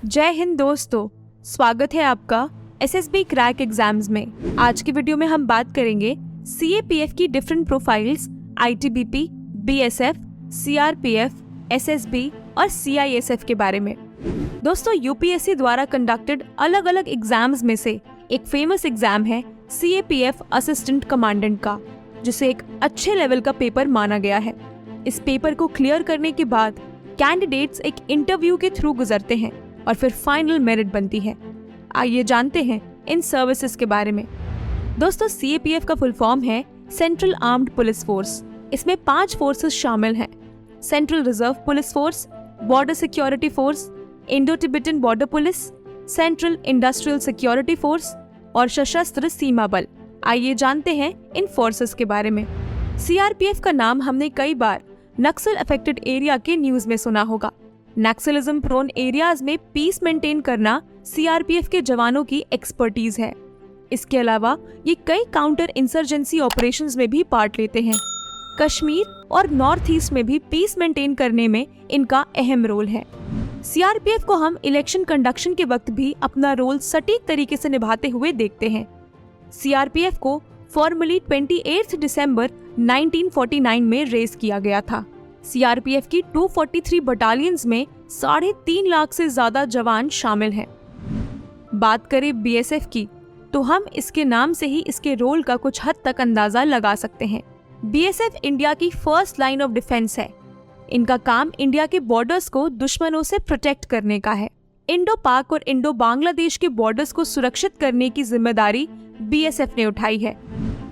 जय हिंद दोस्तों, स्वागत है आपका एसएसबी क्रैक एग्जाम्स में। आज की वीडियो में हम बात करेंगे सीएपीएफ की different profiles ITBP, BSF, CRPF, SSB और सीआईएसएफ के बारे में। दोस्तों, यूपीएससी द्वारा कंडक्टेड अलग अलग एग्जाम्स में से एक फेमस एग्जाम है सीएपीएफ असिस्टेंट कमांडेंट का, जिसे एक अच्छे लेवल का पेपर माना गया है। इस पेपर को क्लियर करने के बाद कैंडिडेट्स एक इंटरव्यू के थ्रू गुजरते हैं और फिर फाइनल मेरिट बनती है। आइए जानते हैं इन सर्विसेज के बारे में। दोस्तों, सीएपीएफ का फुल फॉर्म है सेंट्रल आर्म्ड पुलिस फोर्स। इसमें 5 फोर्सेस शामिल हैं: central reserve police force, border security force, Indo Tibetan border police, central industrial security force और सशस्त्र सीमा बल। आइए जानते हैं इन फोर्सेस के बारे में। सीआरपीएफ का नाम हमने कई बार नक्सल अफेक्टेड एरिया के न्यूज में सुना होगा। नक्सलिज्म प्रोन एरियाज में पीस मेंटेन करना सीआरपीएफ के जवानों की एक्सपर्टीज है। इसके अलावा ये कई काउंटर इंसर्जेंसी ऑपरेशंस में भी पार्ट लेते हैं। कश्मीर और नॉर्थ ईस्ट में भी पीस मेंटेन करने में इनका अहम रोल है। सीआरपीएफ को हम इलेक्शन कंडक्शन के वक्त भी अपना रोल सटीक तरीके से निभाते हुए देखते हैं। सीआरपीएफ को फॉर्मली 28 दिसंबर 1949 में रेज किया गया था। सीआरपीएफ की 243 बटालियंस में 3.5 लाख से ज्यादा जवान शामिल हैं। बात करें बीएसएफ की, तो हम इसके नाम से ही इसके रोल का कुछ हद तक अंदाजा लगा सकते हैं। बीएसएफ इंडिया की फर्स्ट लाइन ऑफ डिफेंस है। इनका काम इंडिया के बॉर्डर्स को दुश्मनों से प्रोटेक्ट करने का है। इंडो पाक और इंडो बांग्लादेश के बॉर्डर्स को सुरक्षित करने की जिम्मेदारी बीएसएफ ने उठाई है।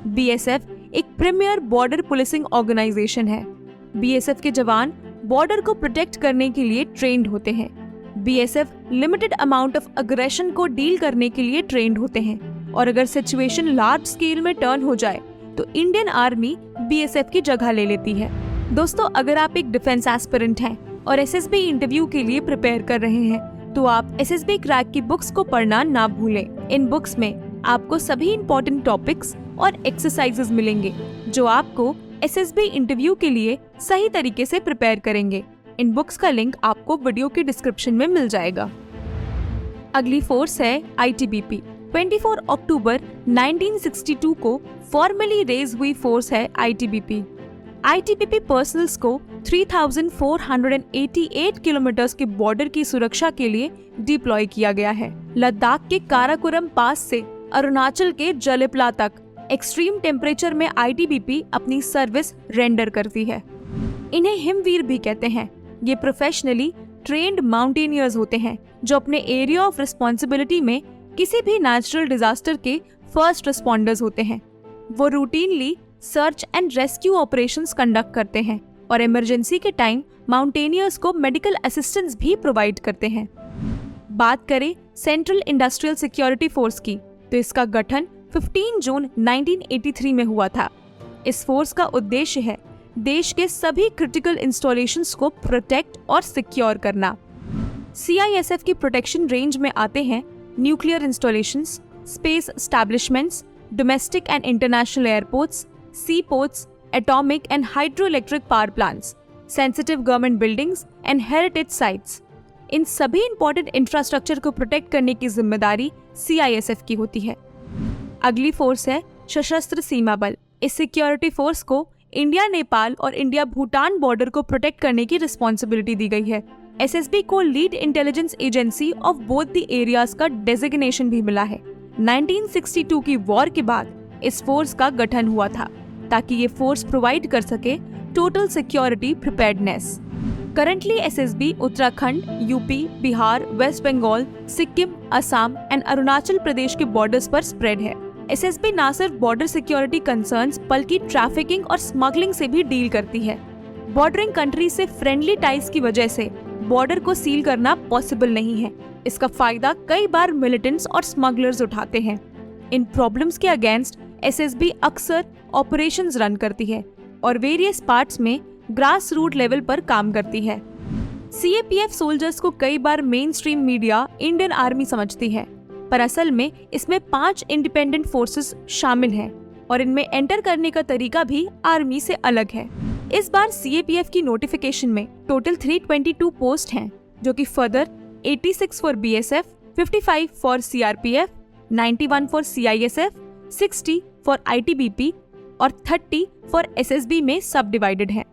बीएसएफ एक प्रीमियर बॉर्डर पुलिसिंग ऑर्गेनाइजेशन है। बीएसएफ के जवान बॉर्डर को प्रोटेक्ट करने के लिए ट्रेंड होते हैं। BSF limited amount of aggression को डील करने के लिए ट्रेंड होते हैं, और अगर सिचुएशन लार्ज स्केल में टर्न हो जाए तो इंडियन आर्मी बीएसएफ की जगह ले लेती है। दोस्तों, अगर आप एक डिफेंस एस्पिरेंट हैं और एसएसबी इंटरव्यू के लिए प्रिपेयर कर रहे हैं, तो आप एसएसबी क्रैक की बुक्स को पढ़ना ना भूलें। इन बुक्स में आपको सभी इंपॉर्टेंट टॉपिक्स और एक्सरसाइजेस मिलेंगे जो आपको एसएसबी इंटरव्यू के लिए सही तरीके से प्रिपेयर करेंगे। इन बुक्स का लिंक आपको वीडियो के डिस्क्रिप्शन में मिल जाएगा। अगली फोर्स है आईटीबीपी। 24 अक्टूबर 1962 को फॉर्मली रेज हुई फोर्स है आईटीबीपी। आईटीबीपी पर्सनल्स को 3488 किलोमीटर के बॉर्डर की सुरक्षा के लिए डिप्लॉय किया गया है। लद्दाख के काराकोरम पास से अरुणाचल के जलेपला तक एक्सट्रीम टेम्परेचर में आईटीबीपी अपनी सर्विस रेंडर करती है। इन्हें हिमवीर भी कहते हैं। ये प्रोफेशनली ट्रेन्ड माउंटेनियर्स होते हैं जो अपने एरिया ऑफ रिस्पॉन्सिबिलिटी में किसी भी नेचुरल डिजास्टर के फर्स्ट रिस्पॉन्डर्स होते हैं। वो routinely search and rescue operations conduct करते हैं और इमरजेंसी के टाइम माउंटेनियर्स को मेडिकल असिस्टेंस भी प्रोवाइड करते हैं। बात करें सेंट्रल इंडस्ट्रियल सिक्योरिटी फोर्स की, तो इसका गठन 15 जून 1983 में हुआ था। इस फोर्स का उद्देश्य है देश के सभी क्रिटिकल इंस्टॉलेशंस को प्रोटेक्ट और सिक्योर करना। सीआईएसएफ की प्रोटेक्शन रेंज में आते हैं nuclear installations, space establishments, domestic and international airports, sea ports, atomic and hydro electric power plants, sensitive government buildings and heritage sites. इन सभी इंपॉर्टेंट इंफ्रास्ट्रक्चर को प्रोटेक्ट करने की जिम्मेदारी सीआईएसएफ की होती है। अगली फोर्स है सशस्त्र सीमा बल। इस सिक्योरिटी फोर्स को इंडिया नेपाल और इंडिया भूटान बॉर्डर को प्रोटेक्ट करने की रिस्पॉन्सिबिलिटी दी गई है। एसएसबी को lead intelligence agency of both the areas का डेजिग्नेशन भी मिला है। 1962 की वॉर के बाद इस फोर्स का गठन हुआ था ताकि ये फोर्स प्रोवाइड कर सके total security preparedness. Currently SSB Uttarakhand, UP, Bihar, West Bengal, Sikkim, Assam and Arunachal Pradesh के बॉर्डर्स पर स्प्रेड है। एसएसबी न सिर्फ बॉर्डर सिक्योरिटी कंसर्न्स बल्कि ट्रैफिकिंग और स्मगलिंग से भी डील करती है। बॉर्डरिंग कंट्री से फ्रेंडली टाइज की वजह से बॉर्डर को सील करना पॉसिबल नहीं है। इसका फायदा कई बार मिलिटेंट्स और स्मगलर्स उठाते हैं। इन प्रॉब्लम्स के अगेंस्ट एसएसबी अक्सर ऑपरेशंस रन करती है और वेरियस पार्ट्स में ग्रास रूट लेवल पर काम करती है। सीएपीएफ सोल्जर्स को कई बार main stream media Indian army समझती है, पर असल में इसमें 5 इंडिपेंडेंट फोर्सेस शामिल हैं और इनमें एंटर करने का तरीका भी आर्मी से अलग है। इस बार सीएपीएफ की नोटिफिकेशन में टोटल 322 पोस्ट हैं, जो कि further 86 for BSF, 55 for CRPF, 91 for CISF, 60 for ITBP और 30 फॉर SSB में सब डिवाइडेड है।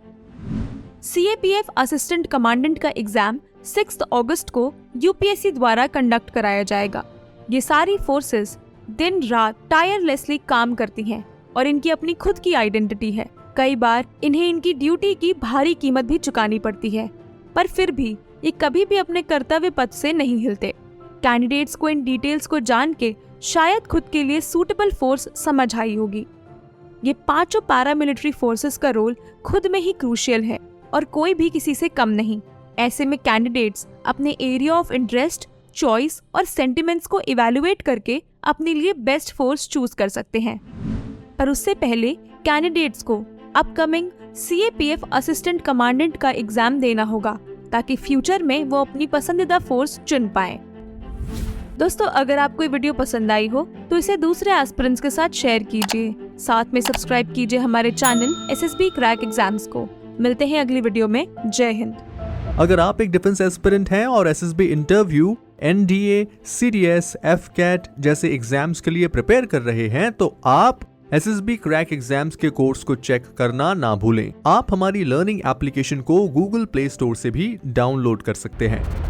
CAPF असिस्टेंट कमांडेंट का एग्जाम 6 अगस्त को UPSC द्वारा कंडक्ट कराया जाएगा। ये सारी फोर्सेस दिन रात टायरलेसली काम करती हैं और इनकी अपनी खुद की आइडेंटिटी है। कई बार इन्हें इनकी ड्यूटी की भारी कीमत भी चुकानी पड़ती है, पर फिर भी ये कभी भी अपने कर्तव्य पथ से नहीं हिलते। कैंडिडेट्स को इन डिटेल्स को जान के शायद खुद के लिए सूटेबल फोर्स समझ आई होगी। ये पांचों पैरामिलिट्री फोर्सेस का रोल खुद में ही क्रूशियल है और कोई भी किसी से कम नहीं। ऐसे में कैंडिडेट्स अपने एरिया ऑफ इंटरेस्ट, चॉइस और सेंटिमेंट्स को इवैल्यूएट करके अपने लिए बेस्ट फोर्स चूज कर सकते हैं। पर उससे पहले कैंडिडेट्स को अपकमिंग CAPF असिस्टेंट कमांडेंट का एग्जाम देना होगा ताकि फ्यूचर में वो अपनी पसंदीदा फोर्स चुन पाए। दोस्तों, अगर आपको ये वीडियो पसंद आई हो तो इसे दूसरे एस्पिरेंट्स के साथ शेयर कीजिए। साथ में सब्सक्राइब कीजिए हमारे चैनल SSB क्रैक एग्जाम्स को। मिलते हैं अगली वीडियो में। जय हिंद। अगर आप एक डिफेंस एस्पिरेंट हैं और SSB interview, NDA, CDS, FCAT जैसे एग्जाम्स के लिए प्रिपेयर कर रहे हैं तो आप SSB क्रैक एग्जाम्स के कोर्स को चेक करना ना भूलें। आप हमारी लर्निंग एप्लीकेशन को Google Play Store से भी डाउनलोड कर सकते हैं।